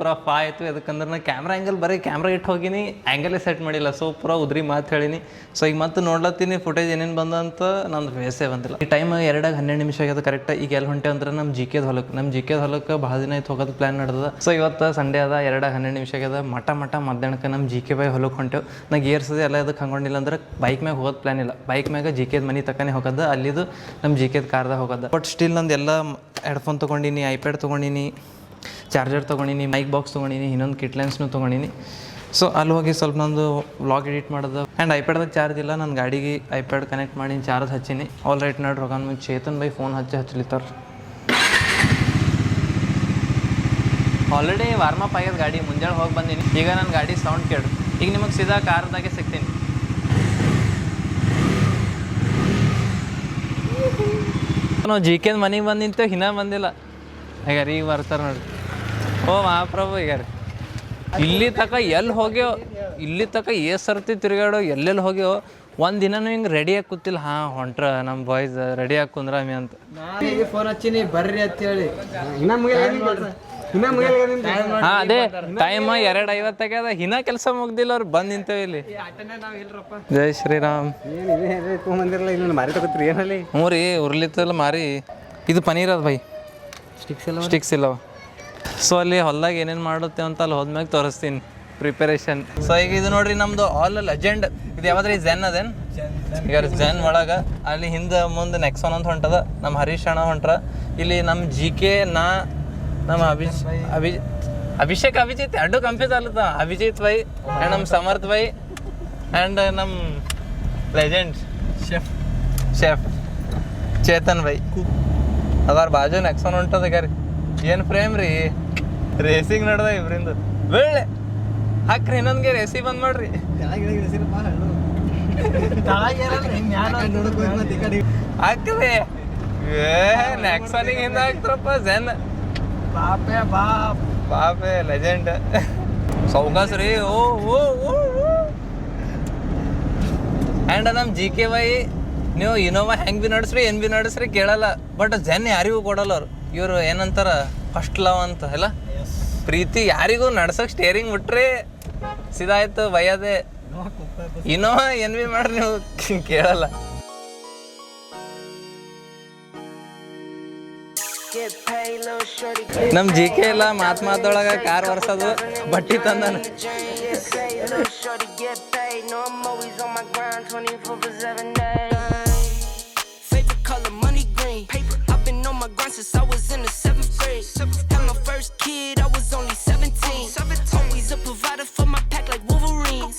ಪೂರಾ ಫಾ ಆಯಿತು. ಯಾಕಂದ್ರೆ ನಾ ಕ್ಯಾಮ್ರಾ ಆ್ಯಂಗಲ್ ಬರೀ ಕ್ಯಾಮ್ರಾ ಇಟ್ಟು ಹೋಗಿನಿ, ಆ್ಯಂಗಲೇ ಸೆಟ್ ಮಾಡಿಲ್ಲ. ಸೊ ಪೂರಾ ಉದ್ರಿ ಮಾತು ಹೇಳಿನಿ. ಸೊ ಈಗ ಮತ್ತೆ ನೋಡ್ಲತ್ತೀನಿ ಫುಟೇಜ್ ಏನೇನು ಬಂದಂತ ನಂದು ಬೇಸೇ ಬಂದಿಲ್ಲ. ಈ ಟೈಮ್ 2:12 ಆಗ್ಯದ ಕರೆಕ್ಟ್. ಈಗ ಎಲ್ಲಿ ಹೊಂಟೆ ಅಂದ್ರೆ ನಮ್ಮ ಜಿ ಕೆದ ಹೊಲಕ್ಕೆ ಭಾಳ ದಿನ ಆಯ್ತು ಹೋಗೋದು ಪ್ಲ್ಯಾನ್ ನಡೆದ. ಸೊ ಇವತ್ತು ಸಂಡೇ ಅದ, 2:12 ಆಗ್ಯದ. ಮಠ ಮಧ್ಯಾಹ್ನಕ್ಕೆ ನಮ್ಮ ಜಿ ಕೆ ಬಾಯ್ ಹೊಲಕ್ಕೆ ಹೊಂಟೇವು. ನಾ ಗೇರ್ಸದೆ ಎಲ್ಲ ಅದಕ್ಕೆ ಹಂಗೊಂಡಿಲ್ಲ ಅಂದ್ರೆ ಬೈಕ್ ಮ್ಯಾಗ ಹೋಗೋದು ಪ್ಲ್ಯಾನ್ ಇಲ್ಲ. ಬೈಕ್ ಮ್ಯಾಗ ಜಿ ಕೆದ ಮನೆ ತಕ್ಕನೇ ಹೋಗೋದು, ಅಲ್ಲಿದು ನಮ್ಮ ಜಿ ಕೆದ ಕಾರ್ದಾಗ ಹೋಗೋದು. ಬಟ್ ಸ್ಟಿಲ್ ನಂದು ಎಲ್ಲ ಹೆಡ್ಫೋನ್ ತೊಗೊಂಡಿನಿ, ಐಪ್ಯಾಡ್ ತೊಗೊಂಡಿನಿ, ಚಾರ್ಜರ್ ತೊಗೊಂಡಿನಿ, ಮೈಕ್ ಬಾಕ್ಸ್ ತೊಗೊಂಡಿನಿ, ಇನ್ನೊಂದು ಕಿಟ್ ಲೆನ್ಸ್ನು ತೊಗೊಂಡಿನಿ. ಸೊ ಅಲ್ಲಿ ಹೋಗಿ ಸ್ವಲ್ಪ ನಂದು ವ್ಲಾಗ್ ಎಡಿಟ್ ಮಾಡೋದು. ಆ್ಯಂಡ್ ಐಪ್ಯಾಡ್ದಾಗ ಚಾರ್ಜ್ ಇಲ್ಲ, ನನ್ನ ಗಾಡಿಗೆ ಐಪ್ಯಾಡ್ ಕನೆಕ್ಟ್ ಮಾಡಿ ಚಾರ್ಜ್ ಹಚ್ಚೀನಿ. ಆಲ್ ರೈಟ್ ನೋಡ್ರಿ ಹೋಗೋಣ ಮುಂಚೆ ಚೇತನ್ ಬೈ ಫೋನ್ ಹಚ್ಚಲಿತ್ತಾರ. ಆಲ್ರೆಡಿ ವಾರ್ಮಪ್ ಆಗ್ಯದ ಗಾಡಿ, ಮುಂಜಾನೆ ಹೋಗಿ ಬಂದೀನಿ. ಈಗ ನನ್ನ ಗಾಡಿ ಸೌಂಡ್ ಕೇಳ್ರಿ. ಈಗ ನಿಮಗೆ ಸೀದಾ ಕಾರ್ದಾಗೆ ಸಿಗ್ತೀನಿ. ನಾವು ಜಿ ಕೆದ ಮನೆಗೆ ಬಂದು ನಿಂತೇವೆ, ಇನ್ನೂ ಬಂದಿಲ್ಲ. ಈಗ ರೀ ಈಗ ಬರ್ತಾರೆ ನೋಡ್ರಿ. ಓ ಮಹಾಪ್ರಭು ಈಗ ರೀ ಇಲ್ಲಿ ತಕ ಎಲ್ಲಿ ಹೋಗ್ಯೋ, ಇಲ್ಲಿ ತಕ ಸರ್ತಿ ತಿರುಗಾಡೋ, ಎಲ್ಲೆಲ್ಲಿ ಹೋಗ್ಯೋ. ಒಂದು ದಿನನೂ ಹಿಂಗೆ ರೆಡಿಯಾಗಿ ಕೂತಿಲ್ಲ. ಹಾಂ ಹೊಂಟ್ರ ನಮ್ಮ ಬಾಯ್ಸ್ ರೆಡಿಯಾಗಿ ಕುಂದ್ರಾಮಿ ಅಂತ. ಫೋನ್ ಹಚ್ಚಿನಿ ಬರ್ರಿ ಅಂತೇಳಿ. ಹಾಂ ಅದೇ ಟೈಮ್ 2:50 ಆಗ್ಯದ, ಇನ್ನೂ ಕೆಲಸ ಮುಗ್ದಿಲ್ಲ. ಅವ್ರು ಬಂದು ನಿಂತೇವೆ ಇಲ್ಲಿ. ಜೈ ಶ್ರೀರಾಮ್. ತೊಗೊಂಬಂದಿರಲ್ಲ ಇನ್ನು ಮಾರಿ ತಗೋತೀರಿ ಏನಲ್ಲಿ? ಹ್ಞೂ ರೀ ಉರ್ಲಿತ್ತಲ್ಲ ಮಾರಿ. ಇದು ಪನೀರ್ ಅದ ಬೈ, ಸ್ಟಿಕ್ಸ್ ಇಲ್ಲವ. ಸೊ ಅಲ್ಲಿ ಹೊಲ್ದಾಗ ಏನೇನು ಮಾಡುತ್ತೆ ಅಂತ ಅಲ್ಲಿ ಹೋದ್ಮ್ಯಾಗ ತೋರಿಸ್ತೀನಿ ಪ್ರಿಪರೇಷನ್. ಸೊ ಈಗ ಇದು ನೋಡ್ರಿ ನಮ್ಮದು ಆಲ್ ಲೆಜೆಂಡ್. ಇದು ಯಾವ್ದ್ರಿ ಜೆನ್ ಅದೇನು? ಈಗ ಜೆನ್ ಒಳಗೆ ಅಲ್ಲಿ ಹಿಂದೆ ಮುಂದೆ ನೆಕ್ಸಾನ್ ಅಂತ ಹೊಂಟದ. ನಮ್ಮ ಹರೀಶ್ ಅಣ್ಣ ಹೊಂಟ್ರ. ಇಲ್ಲಿ ನಮ್ಮ ಜಿ ಕೆ ನಮ್ಮ ಅಭಿಷೇಕ್ ಅಭಿಜಿತ್ ಎರಡು ಕಂಪ್ಯೂಸ್ ಅಲ್ಲತ್ತ. ಅಭಿಜಿತ್ ಬೈ ಆ್ಯಂಡ್ ನಮ್ಮ ಸಮರ್ಥ್ ಬೈ ಆ್ಯಂಡ್ ನಮ್ಮ ಲೆಜೆಂಡ್ ಶೆಫ್ ಚೇತನ್ ಬೈ ಅದಾರ. ಬಾಜು ನೆಕ್ಸಾನ್ ಹೊಂಟದ. ಈಗ ರೀ ಏನು ಫ್ರೇಮ್ ರೀ, ರೇಸಿಂಗ್ ನಡ್ದ ಇಬ್ರಿಂದ. ಬೆಳ್ಳೆ ಹಾಕ್ರಿ ಇನ್ನೊಂದ್ಗೆ ರೇಸಿ ಬಂದ್ ಮಾಡ್ರಿ. ಹಾಕ್ರಿ ನೆಕ್ಸಾನಿಗೆ ಹಿಂದೆ ಹಾಕ್ತಾರಪ್ಪ ಜೆನ್. ಬಾಪೆ ಲೆಜೆಂಡ್ ಸೌಕಾಸ್ ರೀ. ಓ ಓ ಓ ಆ್ಯಂಡ್ ನಮ್ಮ ಜಿ ಕೆ ವೈ ನೀವು ಇನೋವಾ ಹೆಂಗೆ ಭೀ ನಡೆಸ್ರಿ ಏನು ಭೀ ನಡೆಸ್ರಿ ಕೇಳಲ್ಲ. ಬಟ್ ಜೆನ್ ಯಾರಿಗೂ ಕೊಡಲ್ಲ ಅವ್ರು. ಇವರು ಏನಂತಾರ ಫಸ್ಟ್ ಲವ್ ಅಂತ ಎಲ್ಲ ಪ್ರೀತಿ. ಯಾರಿಗೂ ನಡ್ಸಕ್ಕೆ ಸ್ಟೇರಿಂಗ್ ಬಿಟ್ರೆ ಸೀದಾ ಆಯ್ತು ಬೈಯೋದೆ. ಇನೋವಾ ಏನು ಭೀ ಮಾಡ್ರಿ ನೀವು ಕೇಳಲ್ಲ. ನಮ್ಮ ಜಿ ಕೆ ಎಲ್ಲ ಮಾತೊಳಗೆ ಕಾರ್ ವರ್ಸೋದು ಬಟ್ಟಿ ತಂದನ. Since I was in the 7th grade, had my first kid, I was only 17. Always a provider for my pack like Wolverines.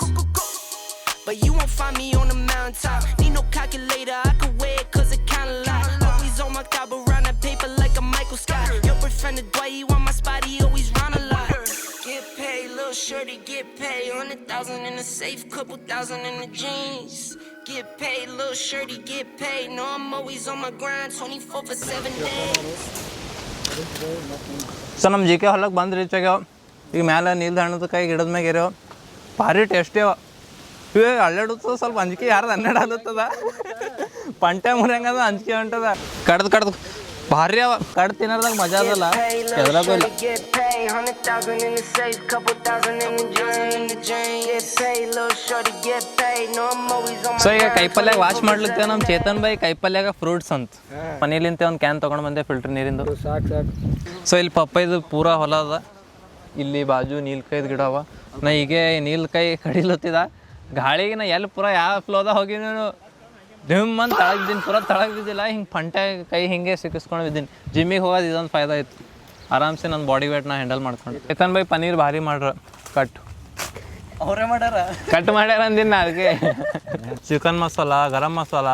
But you won't find me on the mountaintop. Need no calculator, I could wear it cause it kinda lie. Always on my top around that paper like a Michael Scott. Your boyfriend the Dwight, he want my spot, he always round a lot. Get paid, little shorty, get paid. 100,000 in the safe, couple thousand in the jeans. Get paid, little shorty, get paid. No, I'm always on my grind, 24/7 days. So ನಮ್ಮ G K ಹೊಲಕ್ಕೆ ಬಂದು reach ಆಗ್ಯಾವ. ಈಗ ಮ್ಯಾಲೆ ನೀಲ್ದ ಹಣ್ಣದ ಕೈ ಗಿಡದ ಮ್ಯಾಗ ಇರ್ಯಾವ. ಭಾರಿ ಟೇಸ್ಟಿ ಅವ. ಇವಾಗ ಅಲ್ಲಾಡುತ್ತದ ಸ್ವಲ್ಪ ಅಂಜಿಕೆ. ಯಾರ್ದು 12 ಆಲತ್ತದ ಪಂಟೆ ಮುರಿಯಂಗದ ಅಂಜಿಕೆ ಹೊಂಟದ. ಕಡ್ದು ಭಾರಿ ಅವ. ಕಡ್ದು ತಿನ್ನೋದಾಗ ಮಜಾ ಅದಲ್ಲ. ಎದ್ರಾಗೋಲಿ ಸೊ ಈಗ ಕೈಪಲ್ಯಾಗ ವಾಶ್ ಮಾಡ್ಲಿಕ್ಕೆ ನಮ್ಮ ಚೇತನ್ ಬೈ ಕೈಪಲ್ಯಾಗ ಫ್ರೂಟ್ಸ್ ಅಂತ ಮನೇಲಿಂತ ಒಂದು ಕ್ಯಾನ್ ತೊಗೊಂಡು ಬಂದೆ ಫಿಲ್ಟರ್ ನೀರಿಂದು. ಸೊ ಇಲ್ಲಿ ಪಪ್ಪೈದು ಪೂರಾ ಹೊಲ ಅದ. ಇಲ್ಲಿ ಬಾಜು ನೀಲ್ಕಾಯ್ದು ಗಿಡ ಅವ. ನಾ ಹೀಗೆ ನೀಲ್ಕಾಯಿ ಕಡಿಲತ್ತಿದ ಗಾಳಿಗೆ ನಾ ಎಲ್ಲಿ ಪೂರಾ ಯಾವ ಫ್ಲೋದಾಗ ಹೋಗಿ ನಾನು ಡಿಮ್ ಅಂತ ತಳಗ್ ಬಿದ್ದೀನಿ. ಪೂರಾ ತಳಗ್ ಬಿದ್ದಿಲ್ಲ, ಹಿಂಗೆ ಪಂಟೆ ಕೈ ಹಿಂಗೆ ಸಿಕ್ಕಿಸ್ಕೊಂಡು ಬಿದ್ದೀನಿ. ಜಿಮ್ಮಿಗೆ ಹೋಗೋದು ಇದೊಂದು ಫಾಯ್ದಾ ಇತ್ತು. ಆರಾಮ್ಸೆ ನನ್ನ ಬಾಡಿ ವೇಟ್ನ ಹ್ಯಾಂಡಲ್ ಮಾಡ್ಕೊಂಡು. ಚೇತನ್ ಬೈ ಪನೀರ್ ಭಾರಿ ಮಾಡ್ರ. ಅವರೇ ಮಾಡ್ಯಾರ, ಕಟ್ ಮಾಡ್ಯಾರ ಅಂದಿನ. ಅದಕ್ಕೆ ಚಿಕನ್ ಮಸಾಲ, ಗರಂ ಮಸಾಲ,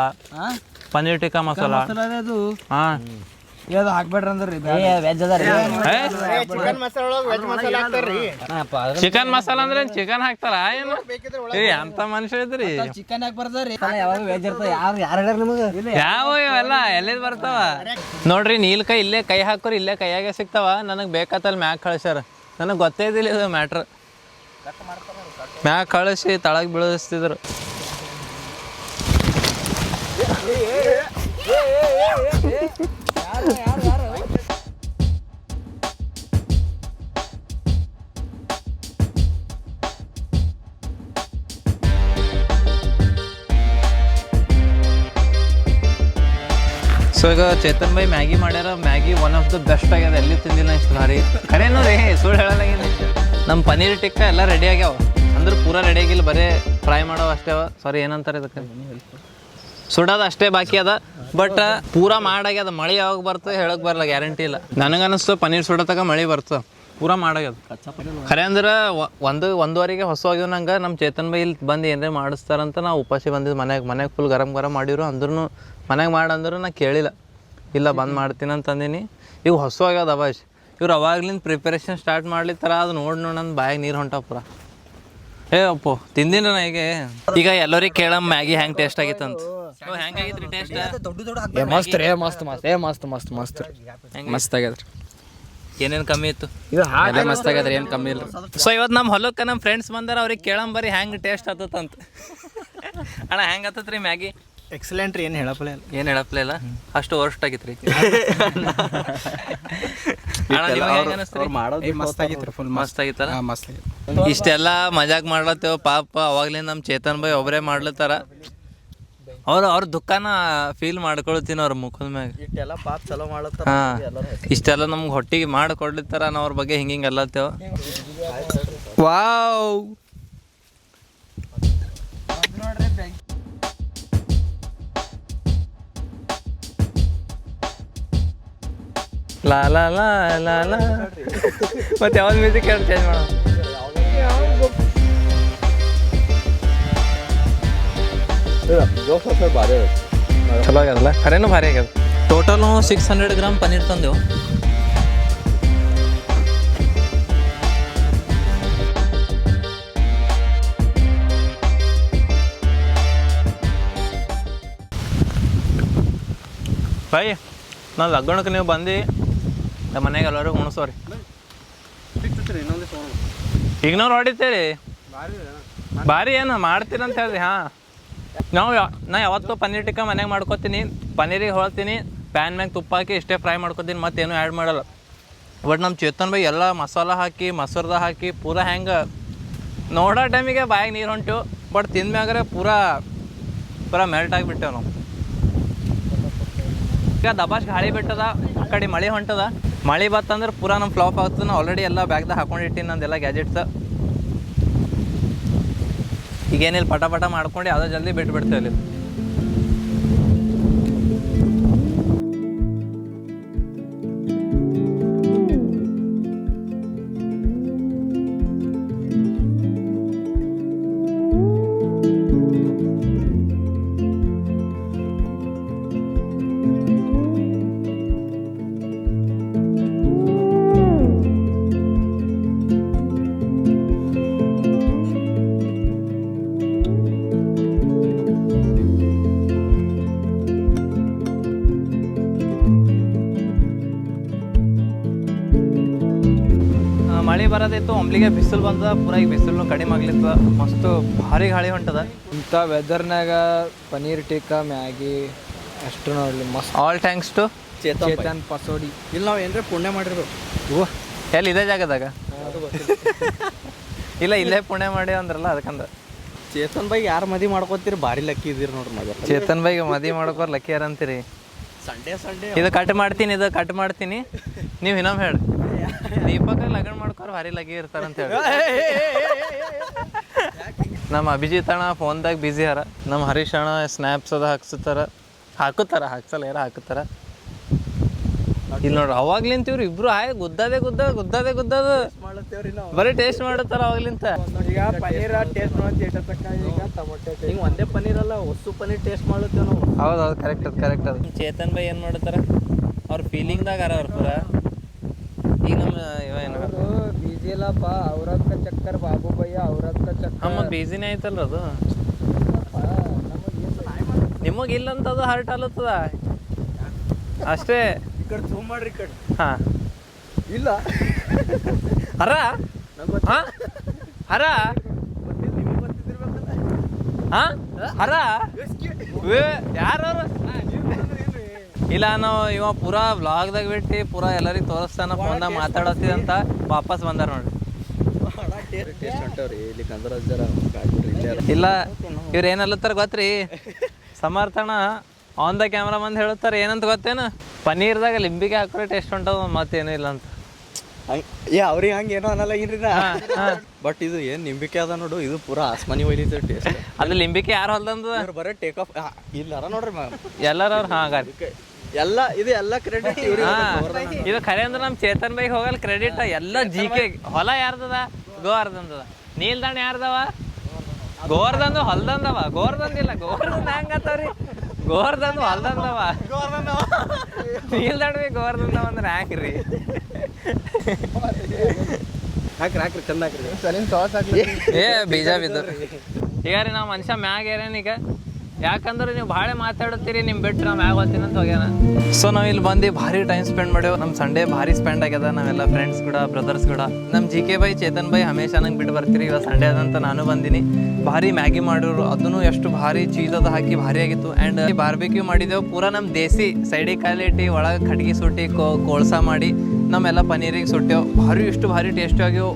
ಪನ್ನೀರ್ ಟಿಕ್ಕಾ ಮಸಾಲ. ಹಾಂ ಇದು ಹಾಕ್ಬೇಡ್ರಿ ಅಂದ್ರಿ. ವೆಜ್ ಅದ ರೀ. ಚಿಕನ್ ಮಸಾಲ ಒಳಗೆ ವೆಜ್ ಮಸಾಲ ಹಾಕ್ತಾರ್ರಿ. ಚಿಕನ್ ಮಸಾಲ ಅಂದ್ರೆ ಚಿಕನ್ ಹಾಕ್ತಾರ ಏನು? ಏ ಅಂತ ಮನುಷ್ಯ ಇದ್ರಿ. ಚಿಕನ್ ಯಾಕೆ ಬರ್ತಾರ್ರಿ? ಯಾವಾಗ ವೆಜ್ ಇರ್ತಾವ. ಯಾರು ಹೇಳ್ಯಾರ ನಿಮಗೆ? ಯಾವ ಇವೆಲ್ಲ ಎಲ್ಲಿದ್ ಬರ್ತಾವ ನೋಡ್ರಿ. ನೀಲ್ಕಾಯಿ ಇಲ್ಲೇ ಕೈ ಹಾಕೋರಿ, ಇಲ್ಲೇ ಕೈಯಾಗೆ ಸಿಗ್ತಾವ. ನನಗೆ ಬೇಕಾತಲ್ಲಿ ಮ್ಯಾಗ ಕಳ್ಸ್ಯಾರ. ನನಗೆ ಗೊತ್ತೇ ಇದ್ದಿಲ್ಲ ಇದು ಮ್ಯಾಟ್ರ್. ಮ್ಯಾಗ ಕಳಿಸಿ ತಳಗ್ ಬೀಳಿಸ್ತಿದ್ರು. ಈಗ ಚೇತನ್ ಬೈ ಮ್ಯಾಗಿ ಮಾಡ್ಯಾರ. Maggi one of the best ಆಗ್ಯದ, ಎಲ್ಲಿ ತಿಂದಿಲ್ಲ ಇಷ್ಟು ಭಾರಿ. ಖರೇನು ರೀ, ಸುಳ್ಳು ಹೇಳಲಾಗಿದೆ. ನಮ್ಮ ಪನ್ನೀರ್ ಟಿಕ್ಕ ಎಲ್ಲ ರೆಡಿ ಆಗ್ಯಾವ, ಅಂದ್ರೆ ಪೂರಾ ರೆಡಿ ಆಗಿಲ್ಲ, ಬರೀ ಫ್ರೈ ಮಾಡೋ ಅಷ್ಟೇ ಅವ. ಸಾರಿ ಏನಂತಾರೆ ಇದಕ್ಕೆ, ಸುಡೋದು ಅಷ್ಟೇ ಬಾಕಿ ಅದ. ಬಟ್ ಪೂರಾ ಮಾಡಾಗ್ಯದ. ಮಳೆ ಯಾವಾಗ ಬರ್ತದೆ ಹೇಳಕ್ ಬರಲ್ಲ, ಗ್ಯಾರಂಟಿ ಇಲ್ಲ. ನನಗನ್ನಿಸ್ತು ಪನ್ನೀರ್ ಸುಡೋತಕ ಮಳೆ ಬರ್ತದೆ, ಪೂರಾ ಮಾಡಾಗ್ಯದ. ಖರೆ ಅಂದ್ರೆ ಒಂದುವರೆಗೆ ಹೊಸವಾಗಿವ್ ನಂಗೆ ನಮ್ಮ ಚೇತನ್ ಬೈ ಇಲ್ಲಿ ಬಂದು ಏನಾರೇ ಮಾಡಿಸ್ತಾರಂತ ನಾವು ಉಪಾಸಿ ಬಂದಿದ್ದು. ಮನೆಗೆ ಫುಲ್ ಗರಂ ಮಾಡಿರು ಅಂದ್ರೂ ಮನೆಗೆ ಮಾಡಂದ್ರು ನಾ ಕೇಳಿಲ್ಲ, ಇಲ್ಲ ಬಂದು ಮಾಡ್ತೀನಿ ಅಂತಂದೀನಿ. ಈಗ ಹೊಸವಾಗ್ಯದ ಅವಾಜ್. ಇವ್ರು ಅವಾಗ್ಲಿಂದ ಪ್ರಿಪರೇಷನ್ ಸ್ಟಾರ್ಟ್ ಮಾಡ್ಲಿತ್ತಾರ, ಅದು ನೋಡಿ ನನ್ನ ಬಾಯಿಗೆ ನೀರು ಹೊಂಟಾವ ಪೂರ. ಅಪ್ಪು ತಿಂದಿನ ನಾ ಈಗ ಎಲ್ಲರಿಗೆ ಕೇಳ ಮ್ಯಾಗಿ ಹೆಂಗೆ ಟೇಸ್ಟ್ ಆಗಿತ್ತಂತ. ಹೆಂಗಾಗಿತ್ರಿ ಟೇಸ್ಟ್? ಮಸ್ತ್ ರೀ, ಮಸ್ತ್ ಮಸ್ತ್ ಆಗ್ಯದ್ರಿ. ಏನೇನು ಕಮ್ಮಿ ಇತ್ತು? ಮಸ್ತ್ ಆಗ್ಯದ್ರಿ, ಏನು ಕಮ್ಮಿ ಇಲ್ಲ. ಸೊ ಇವತ್ತು ನಮ್ಮ ಹೊಲಕ್ಕೆ ನಮ್ಮ ಫ್ರೆಂಡ್ಸ್ ಬಂದಾರ, ಅವ್ರಿಗೆ ಕೇಳಂಬರಿ ಹೆಂಗೆ ಟೇಸ್ಟ್ ಆತಂತ. ಅಣ್ಣ ಹೆಂಗೆ ಆತತ್ರಿ ಮ್ಯಾಗಿ? ಎಕ್ಸಲೆಂಟ್ ರೀ, ಏನು ಹೇಳಪ್ಲೆ ಇಲ್ಲ ಅಷ್ಟು ವರ್ಸ್ಟ್ ಆಗಿತ್ತು ರೀ. ಮಸ್ತ್ ಆಗಿತ್ತು, ಫುಲ್ ಮಸ್ತ್ ಆಗಿತ್ತಲ್ಲ. ಮಸ್ತ್ ಆಗಿತ್ತು. ಇಷ್ಟೆಲ್ಲ ಮಜಾಕ್ ಮಾಡ್ಲತ್ತೇವ ಪಾಪ. ಅವಾಗ್ಲಿಂದ ನಮ್ಮ ಚೇತನ್ ಬೈ ಒಬ್ಬರೇ ಮಾಡ್ಲತ್ತಾರ. ಅವ್ರ ದುಃಖನ ಫೀಲ್ ಮಾಡ್ಕೊಳ್ತೀನಿ ಅವ್ರ ಮುಖದ ಮ್ಯಾಗ. ಇಷ್ಟೆಲ್ಲ ಪಾಪ ಚಲೋ ಮಾಡತ್ತಾರ. ಇಷ್ಟೆಲ್ಲ ನಮ್ಗೆ ಹೊಟ್ಟಿಗೆ ಮಾಡಿಕೊಡ್ಲಿತ್ತಾರ, ನಾವು ಅವ್ರ ಬಗ್ಗೆ ಹಿಂಗೆ ಅಲ್ಲತ್ತೇವ. ವಾವ್ ಲಾ ಲಾ ಲಾ ಲಾ ಲಾ. ಮತ್ತೆ ಯಾವ್ದು ಮ್ಯೂಸಿಕ್ ಹೇಳಿ ಚೇಂಜ್ ಮಾಡೋ. ಚಲೋ ಆಗ್ಯದಲ್ಲ, ಖರೇನು ಭಾರಿ ಆಗ್ಯದ. ಟೋಟಲು 600 ಗ್ರಾಮ್ ಪನ್ನೀರ್ ತಂದೆವು. ಬಾಯ್ ನಾನು ಲಗ್ನಕ್ಕೆ ನೀವು ಬಂದು ನಮ್ಮ ಮನೆಗೆ ಎಲ್ಲರೂ ಉಣಿಸೋರಿ. ಈಗಿನವ್ರು ಹೊಡಿತೀರಿ ಭಾರಿ ಏನು ಮಾಡ್ತೀರಂತ ಹೇಳ್ರಿ. ಹಾಂ ನಾ ಯಾವತ್ತೂ ಪನ್ನೀರ್ ಟಿಕ್ಕ ಮನೆಗೆ ಮಾಡ್ಕೊತೀನಿ. ಪನ್ನೀರಿಗೆ ಹೊಳ್ತೀನಿ, ಪ್ಯಾನ್ ಮ್ಯಾಗ ತುಪ್ಪ ಹಾಕಿ ಇಷ್ಟೇ ಫ್ರೈ ಮಾಡ್ಕೊತೀನಿ, ಮತ್ತೇನು ಆ್ಯಡ್ ಮಾಡಲ್ಲ. ಬಟ್ ನಮ್ಮ ಚೇತನ್ ಬೈ ಎಲ್ಲ ಮಸಾಲ ಹಾಕಿ ಮೊಸರ್ದ ಹಾಕಿ ಪೂರಾ ಹೆಂಗೆ ನೋಡೋ ಟೈಮಿಗೆ ಬಾಯಿಗೆ ನೀರು ಹೊಂಟಿವು. ಬಟ್ ತಿಂದ್ಮ್ಯಾಗ್ರೆ ಪೂರಾ ಮೆಲ್ಟ್ ಆಗಿಬಿಟ್ಟೆವು ನಾವು. ಈಗ ದಬಾಶ್ ಗಾಳಿ ಬಿಟ್ಟದ, ಆ ಕಡೆ ಮಳೆ ಹೊಂಟದ. ಮಳೆ ಬತ್ತಂದ್ರೆ ಪೂರಾ ನಮ್ಮ ಫ್ಲಾಪ್ ಆಗ್ತದೆ. ನಾನು ಆಲ್ರೆಡಿ ಎಲ್ಲ ಬ್ಯಾಗ್ದಾಗ ಹಾಕೊಂಡಿಟ್ಟಿನಿ ನಂದೆಲ್ಲ ಗ್ಯಾಜೆಟ್ಸ್. ಈಗೇನಿಲ್ಲ, ಪಟ ಮಾಡ್ಕೊಂಡು ಯಾವುದೋ ಜಲ್ದಿ ಬಿಟ್ಬಿಡ್ತೇವೆ ಅಲ್ಲಿ. ಮಳೆ ಬರೋದಿತ್ತು, ಒಮ್ಲಿಗೆ ಬಿಸಿಲು ಬಂದ. ಪೂರ ಈಗ ಬಿಸಿಲು ಕಡಿಮೆ ಆಗ್ಲಿತ್ತು, ಮಸ್ತು ಭಾರಿ ಗಾಳಿ ಹೊಂಟದ. ಇಂಥ ವೆದರ್ನಾಗ ಪನ್ನೀರ್ ಟಿಕ್ಕ ಮ್ಯಾಗಿ ಅಷ್ಟು ನೋಡಲಿ ಮಸ್ತ್. All thanks to Chetan Pasodi. ಇಲ್ಲಿ ನಾವು ಏನಾರ ಪುಣ್ಯ ಮಾಡಿರ್ಬೇಕು. ಎಲ್ಲಿ ಇದೇ ಜಾಗದಾಗ? ಇಲ್ಲ ಇಲ್ಲೇ ಪುಣ್ಯ ಮಾಡಿ ಅಂದ್ರಲ್ಲ ಅದಕ್ಕಂದ. ಚೇತನ್ ಬೈಗೆ ಯಾರು ಮದುವೆ ಮಾಡ್ಕೋತೀರಿ ಭಾರಿ ಲಕ್ಕಿ ಇದ್ದೀರಿ ನೋಡ್ರಿ. ಮಗ ಚೇತನ್ ಬೈಗೆ ಮದುವೆ ಮಾಡ್ಕೋರ್ ಲಕ್ಕಿ ಯಾರು ಅಂತೀರಿ? ಸಂಡೇ ಇದು ಕಟ್ ಮಾಡ್ತೀನಿ, ನೀವು ಇನ್ನೊಮ್ಮೆ ಹೇಳಿ. ದೀಪಕ್ ಲಗ್ನ ಮಾಡ್ಕೋರ್ ಭಾರಿ ಲಕ್ಕಿ ಇರ್ತಾರಂತ ಹೇಳಿ. ನಮ್ಮ ಅಭಿಜಿತ್ ಅಣ್ಣ ಫೋನ್ದಾಗ ಬಿಸಿ ಅರ. ನಮ್ಮ ಹರೀಶ್ ಅಣ್ಣ ಸ್ನ್ಯಾಪ್ಸ್ ಅದ ಹಾಕ್ಸಲ್ಲ ಯಾರ ಹಾಕುತ್ತಾರ. ಇಲ್ಲಿ ನೋಡ್ರಿ ಅವಾಗ್ಲಿಂತ ಇವ್ರು ಇಬ್ರು ಗುದ್ದದೆ ಮಾಡ್ಲತ್ತೇವ್ರಿ ನಾವು. ಬರೀ ಟೇಸ್ಟ್ ಮಾಡತ್ತಾರ ಅವಾಗ್ಲಿಂತ. ಈಗ ಪನ್ನೀರ್ ಟೇಸ್ಟ್ ಈಗ ಒಂದೇ ಪನ್ನೀರ್ ಅಲ್ಲ, ಹೊಸ ಪನ್ನೀರ್ ಟೇಸ್ಟ್ ಮಾಡ್ಲತ್ತೇವೆ ನಾವು. ಹೌದು ಕರೆಕ್ಟ್ ಅದು. ಚೇತನ್ ಬೈ ಏನು ಮಾಡ್ತಾರ, ಅವ್ರ ಫೀಲಿಂಗ್ದಾಗ ಅರ ಅವ್ರ ಪೂರ. ಈಗ ನಮ್ಮ ಇವ ಏನು ಬಿಜಿ ಇಲ್ಲಪ್ಪ, ಅವ್ರದ್ಕ ಚಕ್ಕರ್ ಬಾಬು ಭಯ್ಯ, ಅವ್ರದ್ಕ ಚಕ್ಕರ್. ಮತ್ತು ಬಿಸಿನೇ ಐತಲ್ರ ಅದು. ನಿಮಗಿಲ್ಲ ಅಂತದು ಹರ್ಟ್ ಅಲ್ಲತ್ತದ ಅಷ್ಟೇ. ಈ ಕಡೆ ಜೂಮ್ ಮಾಡ್ರಿ, ಈ ಕಡೆ. ಹಾಂ ಇಲ್ಲ ಹರ ಹರ ಹಾಂ ಹರ ಯಾರವ್ರು? ಇಲ್ಲ ನಾವು ಇವ ಪೂರಾ ವ್ಲಾಗ್ದಾಗ ಬಿಟ್ಟು ಪೂರಾ ಎಲ್ಲರಿಗೆ ತೋರಿಸ್ತಾನ, ಫೋನ್ದಾಗ ಮಾತಾಡತ್ತಿ ಅಂತ ವಾಪಸ್ ಬಂದಾರ ನೋಡ್ರಿ. ಇಲ್ಲ ಇವ್ರು ಏನಲ್ಲತ್ತಾರ ಗೊತ್ತ್ರಿ, ಸಮರ್ಥಣ ಆನ್ ದ ಕ್ಯಾಮ್ರಾ ಬಂದು ಹೇಳುತ್ತಾರೆ ಏನಂತ ಗೊತ್ತೇನು, ಪನ್ನೀರ್ದಾಗ ಲಿಂಬಿಗೆ ಹಾಕೋರೆ ಟೇಸ್ಟ್ ಹೊಂಟದ ಮತ್ತೇನೂ ಇಲ್ಲ ಅಂತ. ಅವ್ರಿಗೆ ಹಂಗೆ ಏನೋ ಅನ್ನಲ್ಲ ಏನ್ರಿ ಬಟ್ ಇದು ಏನು ನಿಂಬಿಕೆ ಅದ ನೋಡು, ಇದು ಪೂರಾ ಆಸ್ಮಾನಿ ಒಯ್ಲಿತ್ತು ಟೇಸ್ಟ್. ಅದು ಲಿಂಬಿಕೆ ಯಾರು ಹೊಲ್ದಂದ ಬರೀ ಟೇಕ್ ಆಫ್ ಇಲ್ಲಾರ ನೋಡ್ರಿ ಎಲ್ಲರೂ ಅವ್ರು ಹಾಗಾರಿ ಎಲ್ಲ ಇದು ಎಲ್ಲ ಕ್ರೆಡಿಟ್ ಇದು ಖರೆ ಅಂದ್ರೆ ನಮ್ಮ ಚೇತನ್ ಬೈಗೆ ಹೋಗಲ್ಲ ಕ್ರೆಡಿಟ್ ಎಲ್ಲ ಜಿಕೆ. ಹೊಲ ಯಾರ್ದದ? ಗೋವರ್ಧನ್ದದ. ನೀಲ್ದಾಣ್ ಯಾರ್ದವ? ಗೋವರ್ಧನ್ದು ಹೊಲ್ದಂದವ. ಗೋವರ್ಧನ್ದಿಲ್ಲ, ಗೋವರ್ಧನ್ ಹೆಂಗತ್ತವ್ರಿ? ಗೋವರ್ಧನ್ದು ಹೊಲ್ದಂದವ. ನೀಲ್ದಾಣ್ ಬಿ ಗೋವರ್ಧನ್ದವ ಅಂದ್ರೆ ಹಾಕ್ರಿ. ಹಾಕ್ರಿ ಚಂದ ಹಾಕ್ರಿ. ಏ ಬೀಜ ಬಿದ್ದವ್ರಿ. ಈಗ ರೀ ನಾವು ಮನುಷ್ಯ ಮ್ಯಾಗ ಏನೇನೀಗ, ಯಾಕಂದ್ರೆ ನೀವು ಭಾಳ ಮಾತಾಡುತ್ತೀರಿ, ನಿಮ್ಮ ಬಿಟ್ಟು ನಾವು ಮ್ಯಾಗ ಹೋಗ್ತೀನಿ ಅಂತ ಹೋಗ್ಯಾನ. ಸೊ ನಾವು ಇಲ್ಲಿ ಬಂದು ಭಾರಿ ಟೈಮ್ ಸ್ಪೆಂಡ್ ಮಾಡೇವು. ನಮ್ಮ ಸಂಡೇ ಭಾರಿ ಸ್ಪೆಂಡ್ ಆಗ್ಯದ ನಾವೆಲ್ಲ ಫ್ರೆಂಡ್ಸ್ ಕೂಡ, ಬ್ರದರ್ಸ್ ಕೂಡ. ನಮ್ಮ ಜಿ ಕೆ ಬೈ ಚೇತನ್ ಬೈ ಹಮೇಶ ನಂಗೆ ಬಿಟ್ಟು ಬರ್ತೀರಿ. ಇವಾಗ ಸಂಡೇ ಅದಂತ ನಾನು ಬಂದೀನಿ. ಭಾರಿ ಮ್ಯಾಗಿ ಮಾಡಿದ್ರು, ಅದನ್ನು ಎಷ್ಟು ಭಾರಿ ಚೀಸ್ ಅದು ಹಾಕಿ ಭಾರಿ ಆಗಿತ್ತು. ಆ್ಯಂಡ್ ಬಾರ್ಬಿಕ್ಯೂ ಮಾಡಿದೆವು ಪೂರಾ ನಮ್ಮ ದೇಸಿ ಸೈಡಿಗೆ ಕಾಲಿಟ್ಟು ಒಳಗೆ ಖಡ್ಗಿ ಸುಟ್ಟಿ ಕೋಳ್ಸ ಮಾಡಿ ನಮ್ಮೆಲ್ಲ ಪನ್ನೀರಿಗೆ ಸುಟ್ಟೆವು. ಭಾರಿ ಎಷ್ಟು ಭಾರಿ ಟೇಸ್ಟಿ ಆಗ್ಯವು.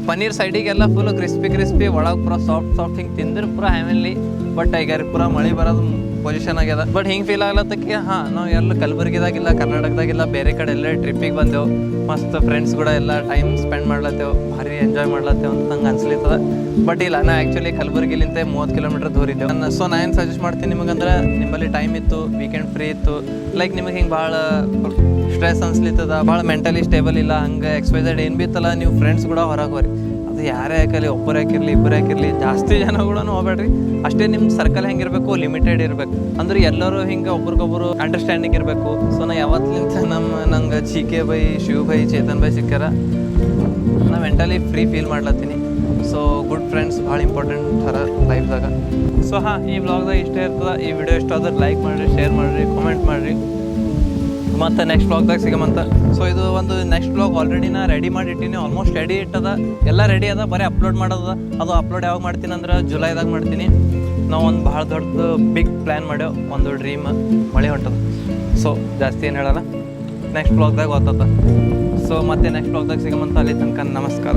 ಪನ್ನೀರ್ ಸೈಡಿಗೆಲ್ಲ ಫುಲ್ ಕ್ರಿಸ್ಪಿ ಒಳಗೆ ಪೂರ ಸಾಫ್ಟ್ ಹಿಂಗೆ ತಿಂದ್ರೆ ಪೂರ ಹ್ಯಾಮಿಲಿ. ಬಟ್ ಈಗ ಪೂರ ಮಳೆ ಬರೋದು ಪೊಸಿಷನ್ ಆಗ್ಯದ. ಬಟ್ ಹಿಂಗೆ ಫೀಲ್ ಆಗ್ಲತ್ತಕ್ಕೆ ನಾವು ಎಲ್ಲ ಕಲಬುರ್ಗಿದಾಗಿಲ್ಲ, ಕರ್ನಾಟಕದಾಗಿಲ್ಲ, ಬೇರೆ ಕಡೆ ಎಲ್ಲ ಟ್ರಿಪ್ಪಿಗೆ ಬಂದೆವು. ಮಸ್ತ್ ಫ್ರೆಂಡ್ಸ್ ಕೂಡ ಎಲ್ಲ ಟೈಮ್ ಸ್ಪೆಂಡ್ ಮಾಡ್ಲತ್ತೇವೆ, ಭಾರಿ ಎಂಜಾಯ್ ಮಾಡ್ಲತ್ತೇವೆ ಅಂತ ನಂಗೆ ಅನ್ಸ್ಲಿತ್ತದ. ಬಟ್ ಇಲ್ಲ, ನಾ ಆ್ಯಕ್ಚುಲಿ ಕಲಬುರ್ಗಿಲಿಂತ 30 ಕಿಲೋಮೀಟರ್ ದೂರ ಇದ್ದೇವೆ. ಸೊ ನಾ ಏನು ಸಜೆಸ್ಟ್ ಮಾಡ್ತೀನಿ ನಿಮಗಂದ್ರೆ, ನಿಮ್ಮಲ್ಲಿ ಟೈಮ್ ಇತ್ತು, ವೀಕೆಂಡ್ ಫ್ರೀ ಇತ್ತು, ಲೈಕ್ ನಿಮಗೆ ಹಿಂಗೆ ಭಾಳ ಸ್ಟ್ರೆಸ್ ಅನ್ಸ್ಲಿತ್ತದ, ಭಾಳ ಮೆಂಟಲಿ ಸ್ಟೇಬಲ್ ಇಲ್ಲ, ಹಂಗೆ ಎಕ್ಸ್ಪೈಸೆಡ್ ಏನು ಬಿ ಇತ್ತಲ್ಲ, ನೀವು ಫ್ರೆಂಡ್ಸ್ ಕೂಡ ಹೊರಗೆ ಹೋರಿ. ಅದು ಯಾರೇ ಹಾಕಲಿ, ಒಬ್ಬರು ಹಾಕಿರಲಿ, ಇಬ್ಬರು ಹಾಕಿರಲಿ, ಜಾಸ್ತಿ ಜನ ಕೂಡ ಹೋಗ್ಬೇಡ್ರಿ. ಅಷ್ಟೇ ನಿಮ್ಮ ಸರ್ಕಲ್ ಹೆಂಗಿರಬೇಕು, ಲಿಮಿಟೆಡ್ ಇರಬೇಕು. ಅಂದ್ರೆ ಎಲ್ಲರೂ ಹಿಂಗೆ ಒಬ್ರಿಗೊಬ್ಬರು ಅಂಡರ್ಸ್ಟ್ಯಾಂಡಿಂಗ್ ಇರಬೇಕು. ಸೊ ನಾ ಯಾವತ್ತಲಿಂತ ನಂಗೆ ಜಿ ಕೆ ಬೈ, ಶಿವ್ ಬೈ, ಚೇತನ್ ಬೈ ಸಿಕ್ಕ್ಯಾರ, ನಾ ಮೆಂಟಲಿ ಫ್ರೀ ಫೀಲ್ ಮಾಡ್ಲತ್ತೀನಿ. ಸೊ ಗುಡ್ ಫ್ರೆಂಡ್ಸ್ ಭಾಳ ಇಂಪಾರ್ಟೆಂಟ್ ಥರ ಲೈಫ್ದಾಗ. ಸೊ ಈ ವ್ಲಾಗ್ದಾಗ ಇಷ್ಟೇ ಇರ್ತದೆ. ಈ ವಿಡಿಯೋ ಇಷ್ಟ ಆದ್ರೆ ಲೈಕ್ ಮಾಡಿರಿ, ಶೇರ್ ಮಾಡಿರಿ, ಕಾಮೆಂಟ್ ಮಾಡಿರಿ. ಮತ್ತು ನೆಕ್ಸ್ಟ್ ವ್ಲಾಗ್ದಾಗ ಸಿಗಮಂತ. ಸೊ ಇದು ಒಂದು ನೆಕ್ಸ್ಟ್ ವ್ಲಾಗ್ ಆಲ್ರೆಡಿ ನಾ ರೆಡಿ ಮಾಡಿ ಇಟ್ಟೀನಿ. ಆಲ್ಮೋಸ್ಟ್ ರೆಡಿ ಇಟ್ಟದ, ಎಲ್ಲ ರೆಡಿ ಅದ, ಬರೀ ಅಪ್ಲೋಡ್ ಮಾಡೋದ. ಅದು ಅಪ್ಲೋಡ್ ಯಾವಾಗ ಮಾಡ್ತೀನಿ ಅಂದ್ರೆ ಜುಲೈದಾಗ ಮಾಡ್ತೀನಿ. ನಾವು ಒಂದು ಭಾಳ ದೊಡ್ಡದು ಬಿಗ್ ಪ್ಲ್ಯಾನ್ ಮಾಡ್ಯಾವ, ಒಂದು ಡ್ರೀಮ್. ಮಳೆ ಹೊಂಟದ. ಸೊ ಜಾಸ್ತಿ ಏನು ಹೇಳಲ್ಲ, ನೆಕ್ಸ್ಟ್ ವ್ಲಾಗ್ದಾಗ ಓದ್ತದ. ಸೊ ಮತ್ತೆ ನೆಕ್ಸ್ಟ್ ವ್ಲಾಗ್ದಾಗ ಸಿಗಮಂತ. ಅಲ್ಲಿ ತನಕ ನಮಸ್ಕಾರ.